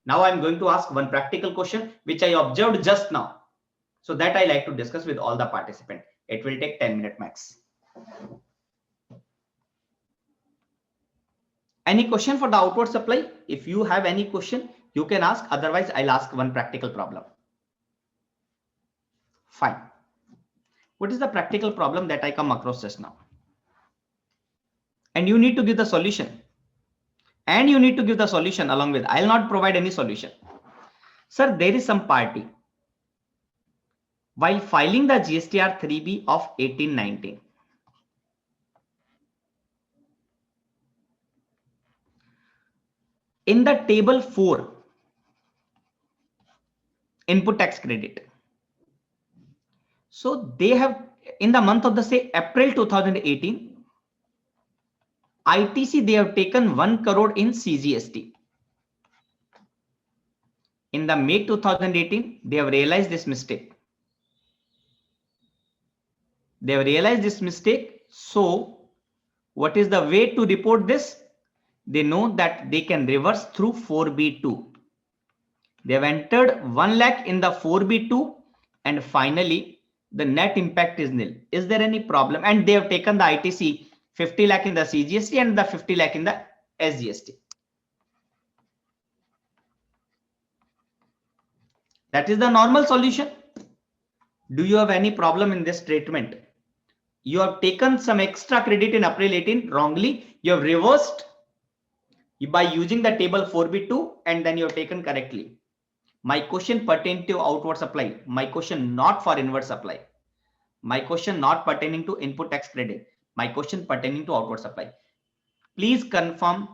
Now I'm going to ask one practical question which I observed just now. So that I like to discuss with all the participants. It will take 10 minutes max. Any question for the outward supply? If you have any question, you can ask. Otherwise, I'll ask one practical problem. Fine. What is the practical problem that I come across just now? And you need to give the solution. And you need to give the solution along with. I'll not provide any solution. Sir, there is some party. While filing the GSTR 3B of 1819, in the table 4, input tax credit. So they have, in the month of the say April 2018, ITC, they have taken 1 crore in CGST. In the May 2018, they have realized this mistake. They have realized this mistake. So what is the way to report this? They know that they can reverse through 4B2. They have entered 1 lakh in the 4B2 and finally the net impact is nil. Is there any problem? And they have taken the ITC 50 lakh in the CGST and the 50 lakh in the SGST. That is the normal solution. Do you have any problem in this treatment? You have taken some extra credit in April 18 wrongly. You have reversed by using the table 4B2 and then you have taken correctly. My question pertains to outward supply. My question not for inward supply. My question not pertaining to input tax credit. My question pertaining to outward supply. Please confirm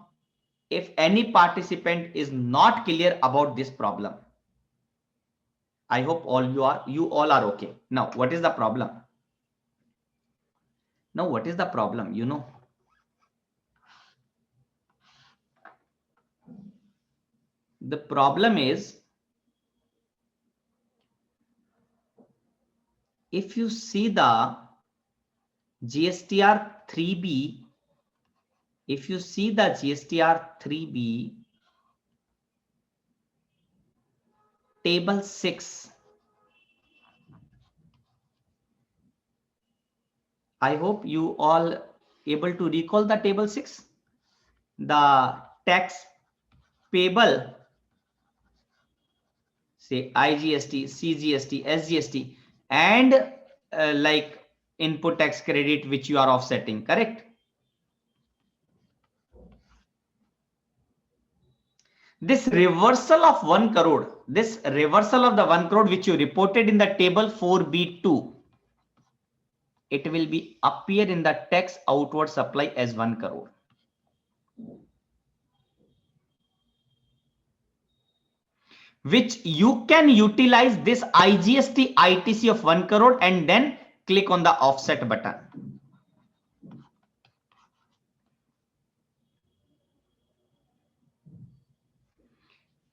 if any participant is not clear about this problem. I hope you all are okay. Now, what is the problem? Now, what is the problem? You know, the problem is, if you see the GSTR 3B, if you see the GSTR 3B, table 6, I hope you all able to recall the table 6, the tax payable, say IGST, CGST, SGST, and like input tax credit which you are offsetting, correct? This reversal of 1 crore, this reversal of the 1 crore which you reported in the table 4B2, it will be appear in the tax outward supply as 1 crore. Which you can utilize this IGST ITC of 1 crore and then click on the offset button.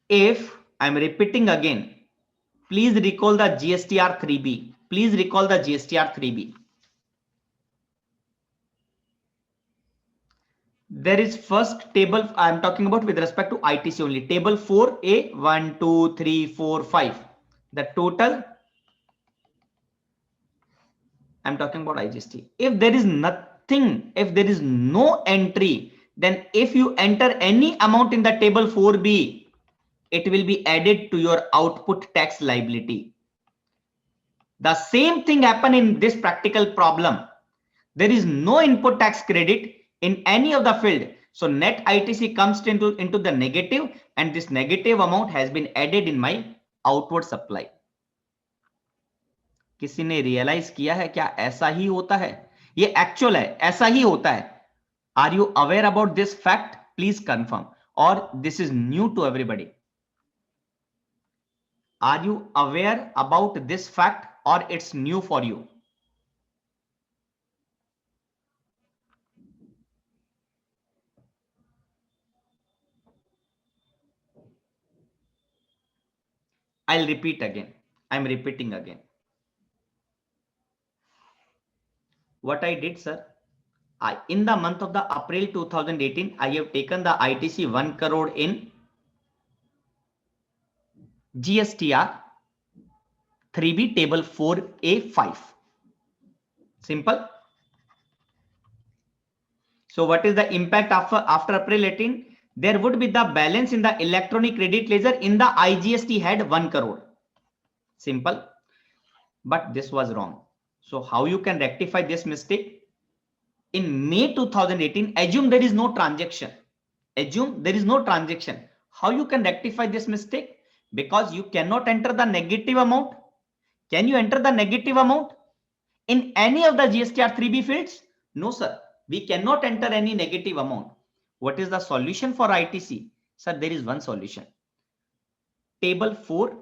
If I'm repeating again, please recall the GSTR 3B. Please recall the GSTR 3B. There is first table I'm talking about with respect to ITC only. Table 4A, 1, 2, 3, 4, 5. The total, I'm talking about IGST. If there is nothing, if there is no entry, then if you enter any amount in the table 4B, it will be added to your output tax liability. The same thing happened in this practical problem. There is no input tax credit in any of the field. So net ITC comes into the negative and this negative amount has been added in my outward supply. किसी ने realise किया है क्या ऐसा ही होता है? ये actual है, ऐसा ही होता है. Are you aware about this fact? Please confirm. Or this is new to everybody. Are you aware about this fact or it's new for you? I'll repeat again. I'm repeating again. What I did, sir, in the month of the April 2018, I have taken the ITC 1 crore in GSTR 3B table 4A5. Simple. So what is the impact after April 18? There would be the balance in the electronic credit ledger in the IGST had 1 crore. Simple. But this was wrong. So how you can rectify this mistake? In May 2018, assume there is no transaction. Assume there is no transaction. How you can rectify this mistake? Because you cannot enter the negative amount. Can you enter the negative amount in any of the GSTR 3B fields? No, sir. We cannot enter any negative amount. What is the solution for ITC? Sir, there is one solution. Table 4,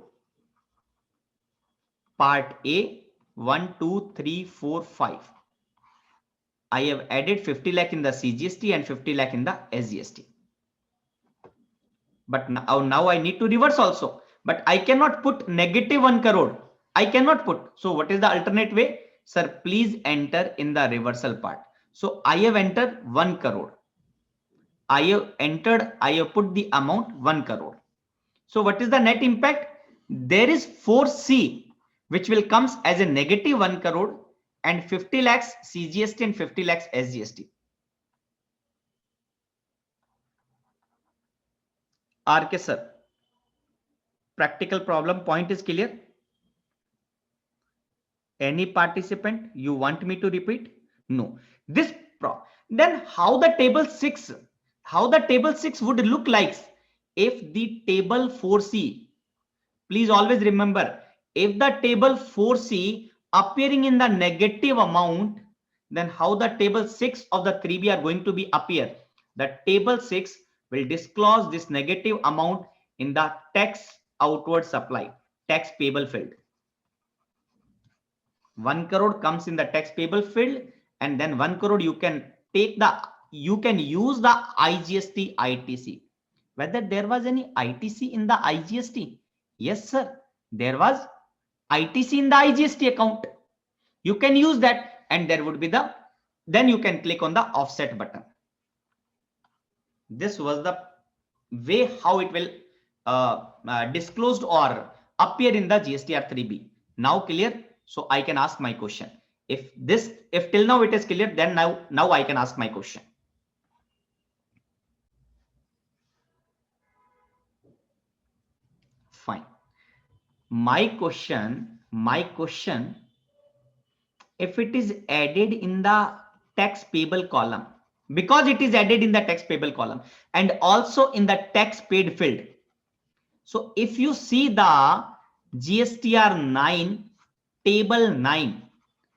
part A, 1, 2, 3, 4, 5. I have added 50 lakh in the CGST and 50 lakh in the SGST. But now I need to reverse also. But I cannot put negative 1 crore. I cannot put. So what is the alternate way? Sir, please enter in the reversal part. So I have entered 1 crore. I have put the amount 1 crore. So what is the net impact? There is 4C, which will comes as a negative 1 crore and 50 lakhs CGST and 50 lakhs SGST. RK sir, practical problem point is clear? Any participant you want me to repeat? No. Then how the table 6 would look like if the table 4C, please always remember, if the table 4C appearing in the negative amount, then how the table 6 of the 3B are going to be appear? The table 6 will disclose this negative amount in the tax outward supply, tax payable field. 1 crore comes in the tax payable field, and then 1 crore you can use the IGST ITC. Whether there was any ITC in the IGST? Yes, sir. There was ITC in the IGST account. You can use that, and there would be then you can click on the offset button. This was the way how it will disclosed or appear in the GSTR 3B. Now clear? So I can ask my question. If till now it is clear, then now I can ask my question. Fine. My question, if it is added in the tax payable column, because it is added in the tax payable column and also in the tax paid field. So if you see the GSTR 9 table 9,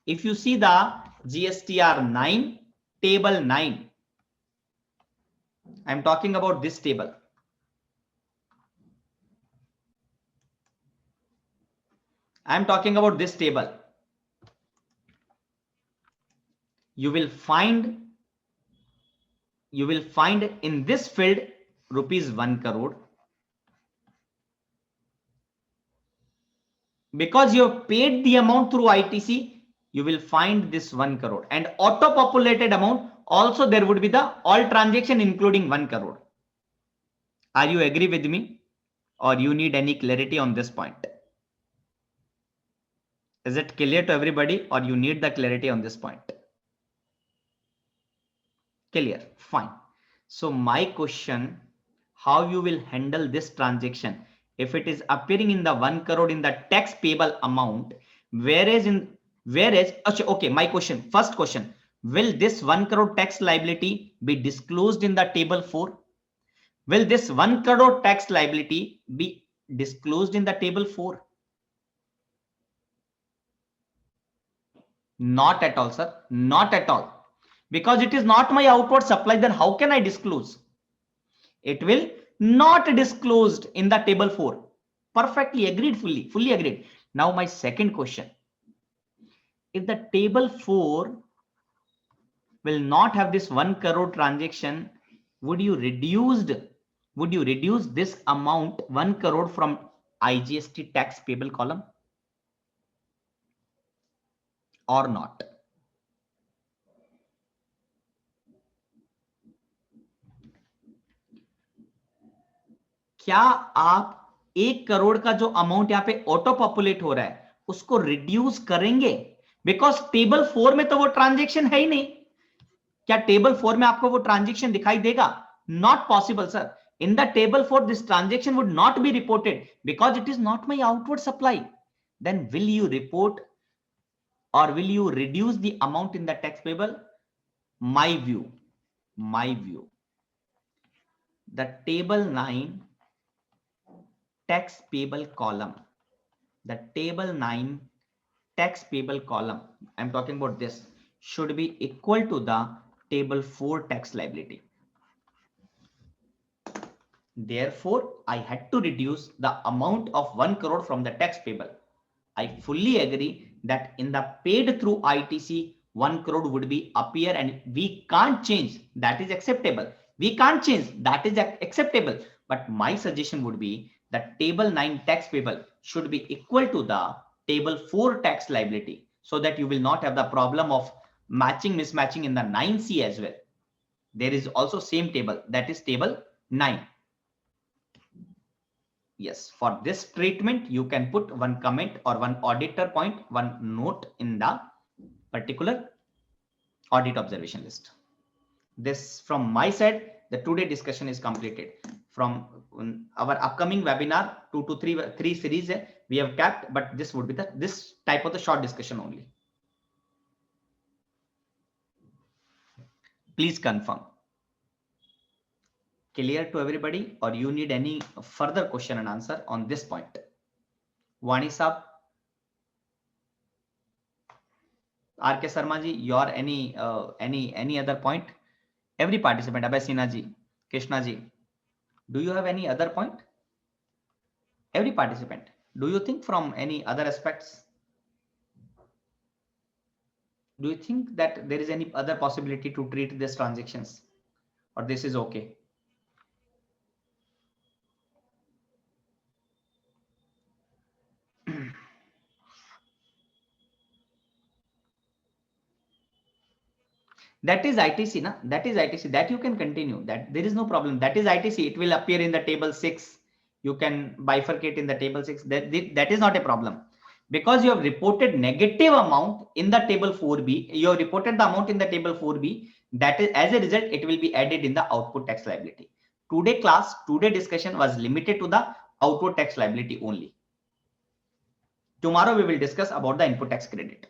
if you see the GSTR 9 table 9, I'm talking about this table. I'm talking about this table. You will find in this field rupees 1 crore. Because you have paid the amount through ITC, you will find this 1 crore, and auto populated amount also there would be the all transaction including 1 crore. Are you agree with me, or you need any clarity on this point? Is it clear to everybody, or you need the clarity on this point? Clear. Fine. So my question, how you will handle this transaction if it is appearing in the 1 crore in the tax payable amount, okay, my question, first question, will this 1 crore tax liability be disclosed in the table 4? Will this 1 crore tax liability be disclosed in the table 4? Not at all, sir. Not at all. Because it is not my outward supply, then how can I disclose? It will not disclosed in the table 4. Perfectly agreed, fully agreed. Now my second question. If the table 4 will not have this 1 crore transaction, would you reduce this amount 1 crore from IGST tax payable column or not? क्या आप 1 करोड़ का जो amount यहाँ पे auto populate हो रहा है उसको रिड्यूस करेंगे, बिकॉज टेबल 4 में तो वो ट्रांजेक्शन है ही नहीं। क्या टेबल 4 में आपको वो ट्रांजेक्शन दिखाई देगा? Not possible sir. In the table 4 this transaction would not be reported because it is not my outward supply. Then will you report or will you reduce the amount in the tax payable? My view, the table 9 tax payable column, the table 9 tax payable column, I'm talking about this, should be equal to the table 4 tax liability. Therefore, I had to reduce the amount of 1 crore from the tax payable. I fully agree that in the paid through ITC, 1 crore would be appear and we can't change. That is acceptable. We can't change. That is acceptable. But my suggestion would be that table 9 tax payable should be equal to the table 4 tax liability so that you will not have the problem of mismatching in the 9C as well. There is also same table, that is table 9. Yes, for this treatment, you can put one comment or one auditor point, one note in the particular audit observation list. This from my side, the today discussion is completed. From our upcoming webinar, 2 to 3 series we have kept, but this would be this type of the short discussion only. Please confirm. Clear to everybody, or you need any further question and answer on this point? Wani Saab, R.K. Sharma ji, your any other point? Every participant, Abhay Sinha ji, Krishna ji, do you have any other point? Every participant, do you think from any other aspects? Do you think that there is any other possibility to treat these transactions, or this is okay? That is ITC, na? That is ITC. That you can continue. That there is no problem. That is ITC. It will appear in the table 6. You can bifurcate in the table 6. That is not a problem. Because you have reported negative amount in the table 4B. You have reported the amount in the table 4B. That is, as a result, it will be added in the output tax liability. Today class, today discussion was limited to the output tax liability only. Tomorrow we will discuss about the input tax credit.